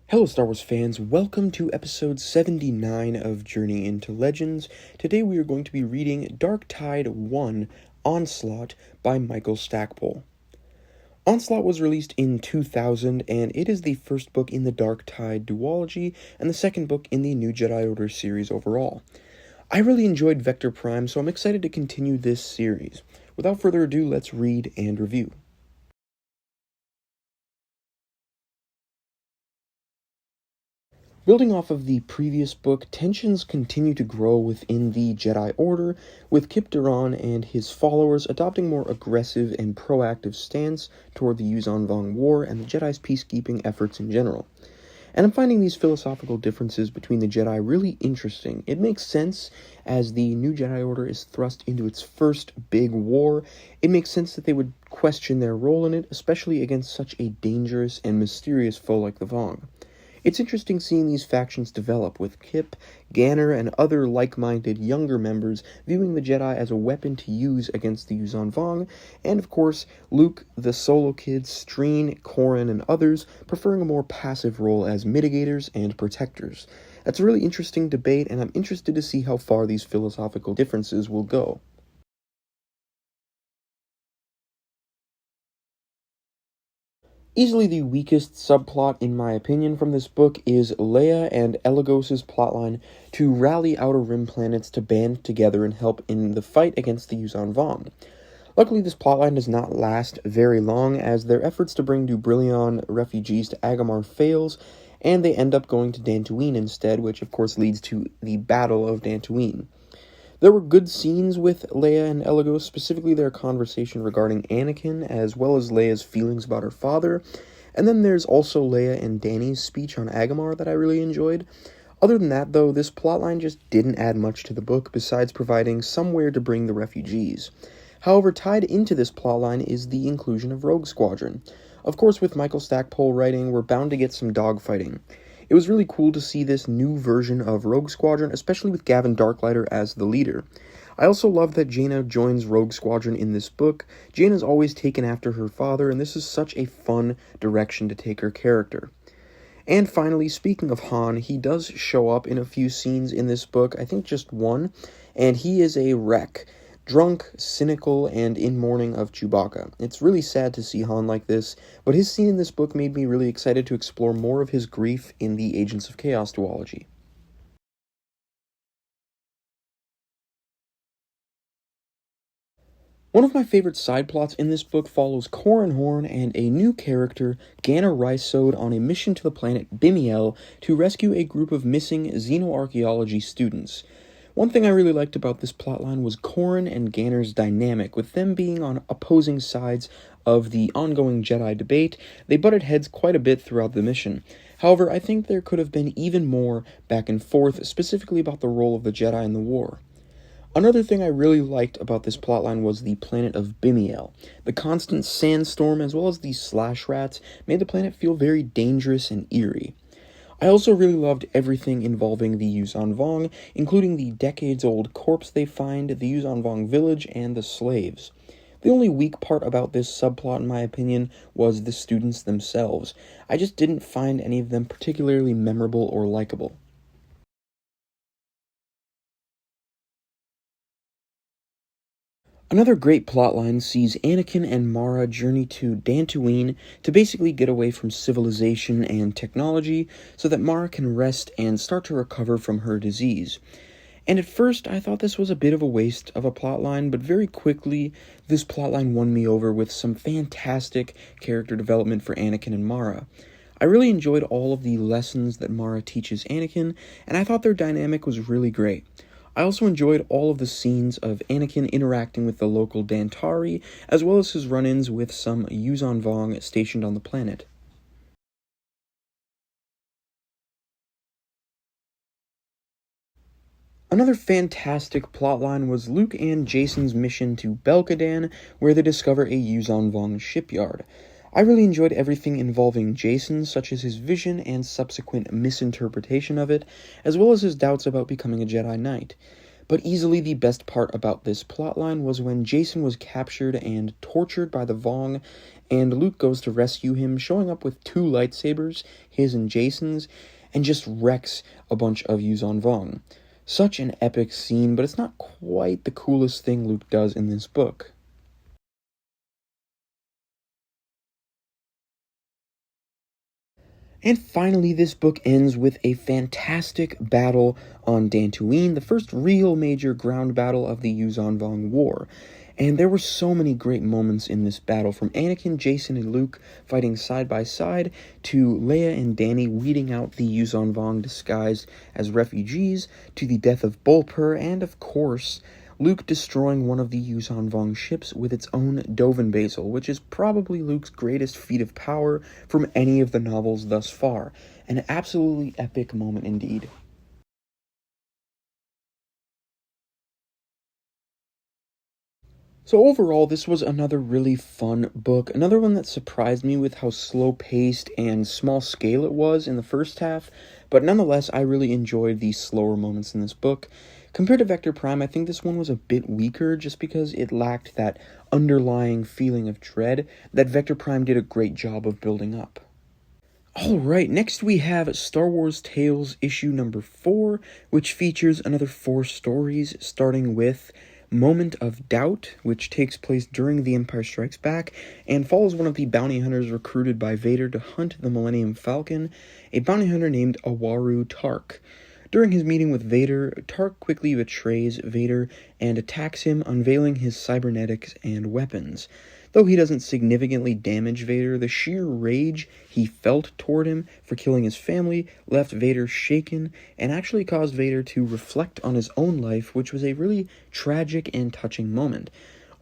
Hello Star Wars fans, welcome to episode 79 of Journey into Legends. Today we are going to be reading Dark Tide 1, Onslaught by Michael Stackpole. Onslaught was released in 2000, and it is the first book in the Dark Tide duology, and the second book in the New Jedi Order series overall. I really enjoyed Vector Prime, so I'm excited to continue this series. Without further ado, let's read and review. Building off of the previous book, tensions continue to grow within the Jedi Order, with Kip Duran and his followers adopting more aggressive and proactive stance toward the Yuuzhan Vong War and the Jedi's peacekeeping efforts in general. And I'm finding these philosophical differences between the Jedi really interesting. It makes sense as the New Jedi Order is thrust into its first big war. It makes sense that they would question their role in it, especially against such a dangerous and mysterious foe like the Vong. It's interesting seeing these factions develop, with Kip, Ganner, and other like-minded younger members viewing the Jedi as a weapon to use against the Yuuzhan Vong, and of course, Luke, the Solo Kids, Streen, Corran, and others preferring a more passive role as mitigators and protectors. That's a really interesting debate, and I'm interested to see how far these philosophical differences will go. Easily the weakest subplot, in my opinion, from this book is Leia and Elagos' plotline to rally Outer Rim planets to band together and help in the fight against the Yuuzhan Vong. Luckily, this plotline does not last very long, as their efforts to bring Dubrillion refugees to Agamar fails, and they end up going to Dantooine instead, which of course leads to the Battle of Dantooine. There were good scenes with Leia and Elagos, specifically their conversation regarding Anakin, as well as Leia's feelings about her father. And then there's also Leia and Dany's speech on Agamar that I really enjoyed. Other than that, though, this plotline just didn't add much to the book, besides providing somewhere to bring the refugees. However, tied into this plotline is the inclusion of Rogue Squadron. Of course, with Michael Stackpole writing, we're bound to get some dogfighting. It was really cool to see this new version of Rogue Squadron, especially with Gavin Darklighter as the leader. I also love that Jaina joins Rogue Squadron in this book. Jaina's always taken after her father, and this is such a fun direction to take her character. And finally, speaking of Han, he does show up in a few scenes in this book, I think just one, and he is a wreck. Drunk, cynical, and in mourning of Chewbacca. It's really sad to see Han like this, but his scene in this book made me really excited to explore more of his grief in the Agents of Chaos duology. One of my favorite side plots in this book follows Corran Horn and a new character, Ganner Rysode, on a mission to the planet Bimmiel to rescue a group of missing xenoarchaeology students. One thing I really liked about this plotline was Corran and Ganner's dynamic, with them being on opposing sides of the ongoing Jedi debate. They butted heads quite a bit throughout the mission. However, I think there could have been even more back and forth, specifically about the role of the Jedi in the war. Another thing I really liked about this plotline was the planet of Bimmiel. The constant sandstorm, as well as the slash rats, made the planet feel very dangerous and eerie. I also really loved everything involving the Yuuzhan Vong, including the decades-old corpse they find, the Yuuzhan Vong village, and the slaves. The only weak part about this subplot, in my opinion, was the students themselves. I just didn't find any of them particularly memorable or likable. Another great plotline sees Anakin and Mara journey to Dantooine to basically get away from civilization and technology so that Mara can rest and start to recover from her disease. And at first, I thought this was a bit of a waste of a plotline, but very quickly, this plotline won me over with some fantastic character development for Anakin and Mara. I really enjoyed all of the lessons that Mara teaches Anakin, and I thought their dynamic was really great. I also enjoyed all of the scenes of Anakin interacting with the local Dantari, as well as his run-ins with some Yuuzhan Vong stationed on the planet. Another fantastic plotline was Luke and Jason's mission to Belkadan, where they discover a Yuzon Vong shipyard. I really enjoyed everything involving Jason, such as his vision and subsequent misinterpretation of it, as well as his doubts about becoming a Jedi Knight. But easily the best part about this plotline was when Jason was captured and tortured by the Vong, and Luke goes to rescue him, showing up with two lightsabers, his and Jason's, and just wrecks a bunch of Yuzon Vong. Such an epic scene, but it's not quite the coolest thing Luke does in this book. And finally, this book ends with a fantastic battle on Dantooine, the first real major ground battle of the Yuzon Vong War. And there were so many great moments in this battle, from Anakin, Jason, and Luke fighting side by side, to Leia and Danny weeding out the Yuzon Vong disguised as refugees, to the death of Bulper, and of course, Luke destroying one of the Yuzon Vong ships with its own Dovin Basil, which is probably Luke's greatest feat of power from any of the novels thus far. An absolutely epic moment indeed. So overall, this was another really fun book, another one that surprised me with how slow-paced and small-scale it was in the first half, but nonetheless, I really enjoyed the slower moments in this book. Compared to Vector Prime, I think this one was a bit weaker just because it lacked that underlying feeling of dread that Vector Prime did a great job of building up. Alright, next we have Star Wars Tales issue number 4, which features another 4 stories, starting with Moment of Doubt, which takes place during The Empire Strikes Back, and follows one of the bounty hunters recruited by Vader to hunt the Millennium Falcon, a bounty hunter named Awaru Tark. During his meeting with Vader, Tark quickly betrays Vader and attacks him, unveiling his cybernetics and weapons. Though he doesn't significantly damage Vader, the sheer rage he felt toward him for killing his family left Vader shaken and actually caused Vader to reflect on his own life, which was a really tragic and touching moment.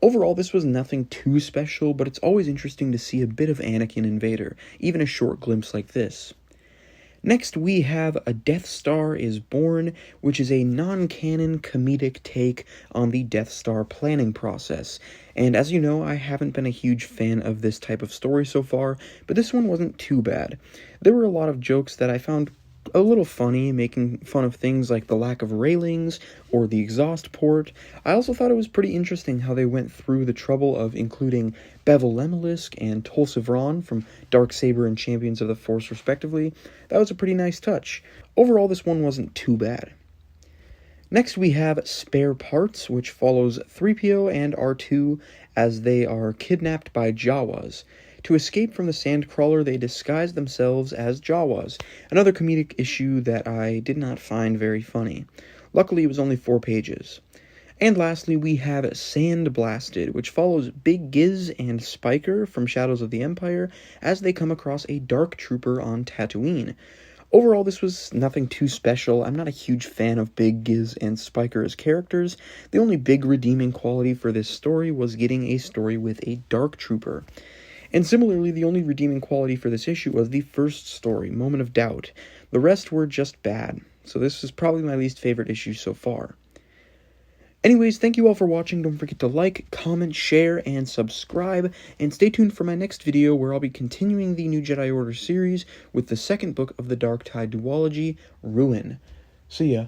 Overall, this was nothing too special, but it's always interesting to see a bit of Anakin and Vader, even a short glimpse like this. Next, we have A Death Star is Born, which is a non-canon comedic take on the Death Star planning process. And as you know, I haven't been a huge fan of this type of story so far, but this one wasn't too bad. There were a lot of jokes that I found a little funny, making fun of things like the lack of railings or the exhaust port. I also thought it was pretty interesting how they went through the trouble of including Bevel Lemelisk and Tulsivron from Darksaber and Champions of the Force respectively. That was a pretty nice touch. Overall, this one wasn't too bad. Next we have Spare Parts, which follows 3PO and R2 as they are kidnapped by Jawas. To escape from the Sandcrawler, they disguise themselves as Jawas, another comedic issue that I did not find very funny. Luckily, it was only 4 pages. And lastly, we have Sand Blasted, which follows Big Giz and Spiker from Shadows of the Empire as they come across a Dark Trooper on Tatooine. Overall, this was nothing too special. I'm not a huge fan of Big Giz and Spiker as characters. The only big redeeming quality for this story was getting a story with a Dark Trooper. And similarly, the only redeeming quality for this issue was the first story, Moment of Doubt. The rest were just bad, so this is probably my least favorite issue so far. Anyways, thank you all for watching. Don't forget to like, comment, share, and subscribe, and stay tuned for my next video where I'll be continuing the New Jedi Order series with the second book of the Dark Tide duology, Ruin. See ya.